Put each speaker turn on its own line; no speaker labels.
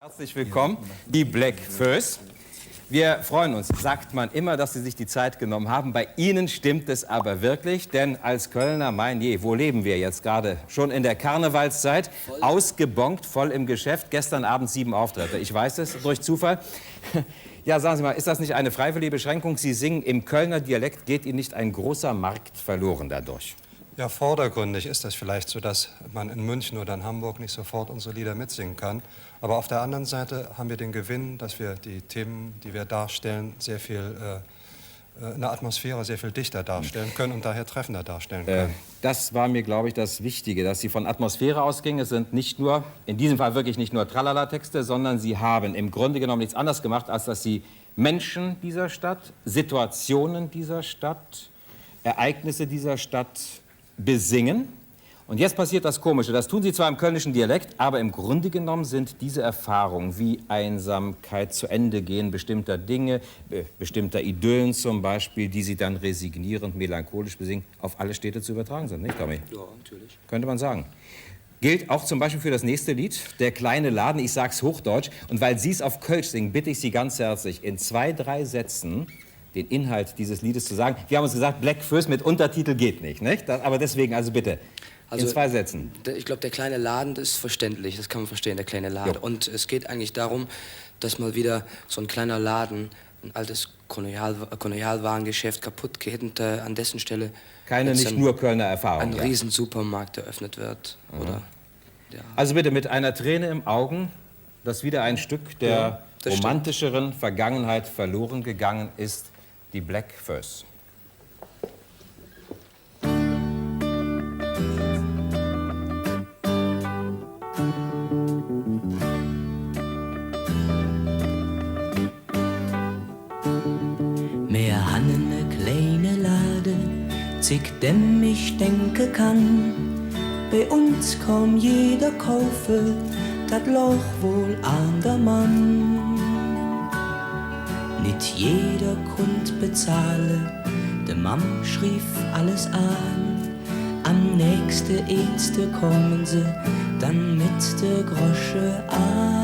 Herzlich willkommen, die Black Föß. Wir freuen uns, sagt man immer, dass Sie sich die Zeit genommen haben. Bei Ihnen stimmt es aber wirklich, denn als Kölner, mein je, wo leben wir jetzt gerade? Schon in der Karnevalszeit, ausgebongt, voll im Geschäft. Gestern Abend 7 Auftritte. Ich weiß es durch Zufall. Ja, sagen Sie mal, ist das nicht eine freiwillige Beschränkung? Sie singen im Kölner Dialekt. Geht Ihnen nicht ein großer Markt verloren dadurch?
Ja, vordergründig ist das vielleicht so, dass man in München oder in Hamburg nicht sofort unsere Lieder mitsingen kann. Aber auf der anderen Seite haben wir den Gewinn, dass wir die Themen, die wir darstellen, sehr viel in der Atmosphäre sehr viel dichter darstellen können und daher treffender darstellen können.
Das war mir, glaube ich, das Wichtige, dass Sie von Atmosphäre ausgingen. Es sind nicht nur, in diesem Fall wirklich nicht nur Tralala-Texte, sondern Sie haben im Grunde genommen nichts anderes gemacht, als dass Sie Menschen dieser Stadt, Situationen dieser Stadt, Ereignisse dieser Stadt besingen. Und jetzt passiert das Komische. Das tun Sie zwar im kölnischen Dialekt, aber im Grunde genommen sind diese Erfahrungen wie Einsamkeit, zu Ende gehen bestimmter Dinge, bestimmter Idyllen zum Beispiel, die Sie dann resignierend, melancholisch besingen, auf alle Städte zu übertragen sind, nicht, Tommy?
Ja, natürlich.
Könnte man sagen. Gilt auch zum Beispiel für das nächste Lied, Der kleine Laden, ich sag's hochdeutsch. Und weil Sie es auf Kölsch singen, bitte ich Sie ganz herzlich, in 2, 3 Sätzen den Inhalt dieses Liedes zu sagen. Wir haben uns gesagt, Black Föß mit Untertitel geht nicht, nicht? Aber deswegen, also bitte, in 2 Sätzen.
Ich glaube, der kleine Laden, das ist verständlich, das kann man verstehen, der kleine Laden.
Jo.
Und es geht eigentlich darum, dass mal wieder so ein kleiner Laden, ein altes Kolonialwarengeschäft kaputt geht und an dessen Stelle
Keine nicht nur Kölner Erfahrung.
ein
ja.
Riesensupermarkt eröffnet wird. Oder, ja.
Also bitte mit einer Träne im Augen, dass wieder ein Stück der
das
romantischeren Vergangenheit verloren gegangen ist, die Black Föß.
Wir haben ne kleine Lade, zig dem ich denke kann. Bei uns kaum jeder kaufe, dat Loch wohl an der Mann. Nicht jeder Kund bezahle, de Mam schrieb alles an. Am nächste kommen sie dann mit de Grosche an.